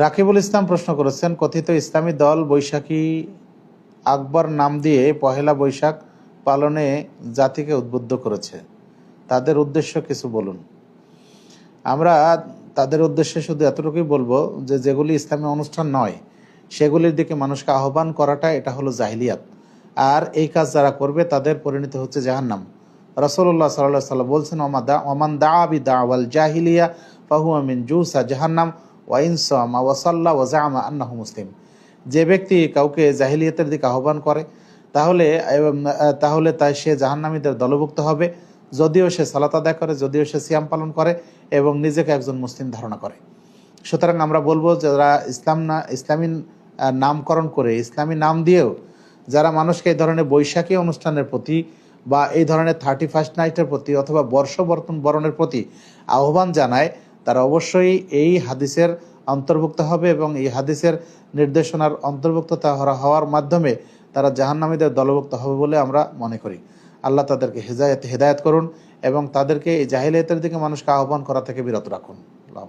রাকিবুল ইসলাম প্রশ্ন করেছেন, কথিত ইসলামী দল বৈশাখী আকবর নাম দিয়ে পহেলা বৈশাখ পালনে জাতিকে উদ্বুদ্ধ করেছে, তাদের উদ্দেশ্য কিছু বলুন। আমরা তাদের উদ্দেশ্যে শুধু এতটুকুই বলবো যে যেগুলি ইসলামী অনুষ্ঠান নয় সেগুলির দিকে মানুষকে আহ্বান করাটা এটা হলো জাহিলিয়াত, আর এই কাজ যারা করবে তাদের পরিণতি হচ্ছে জাহান্নাম। রাসূলুল্লাহ সাল্লাল্লাহু আলাইহি ওয়াসাল্লাম বলছেন, ওমান দাআ বিদাওয়াল জাহিলিয়া ফাহুয়া মিন জুসা জাহান্নাম ওয়া ইন সামা ওয়া সাল্লা ওয়া জাআমা আন্নাহু মুসলিম। যে ব্যক্তি কাউকে জাহিলিয়াতের দিকে আহ্বান করে তাহলে তাই সে জাহান্নামীদের দলভুক্ত হবে, যদিও সে সালাত আদায় করে, যদিও সে সিয়াম পালন করে এবং নিজেকে একজন মুসলিম ধারণা করে। সুতরাং আমরা বলবো যারা ইসলামী নামকরণ করে, ইসলামী নাম দিয়েও যারা মানুষকে এই ধরনের বৈশাখী অনুষ্ঠানের প্রতি বা এই ধরনের 31st নাইটের প্রতি অথবা বরণের প্রতি আহ্বান জানায়, তারা অবশ্যই এই হাদিসের অন্তর্ভুক্ত হবে এবং এই হাদিসের নির্দেশনার অন্তর্ভুক্ত হওয়ার মাধ্যমে তারা জাহান্নামীদের দলভুক্ত হবে বলে আমরা মনে করি। আল্লাহ তাদেরকে হেদায়েত করুন এবং তাদেরকে এই জাহিলিয়াতের দিকে মানুষকে আহ্বান করা থেকে বিরত রাখুন। আল্লাহ।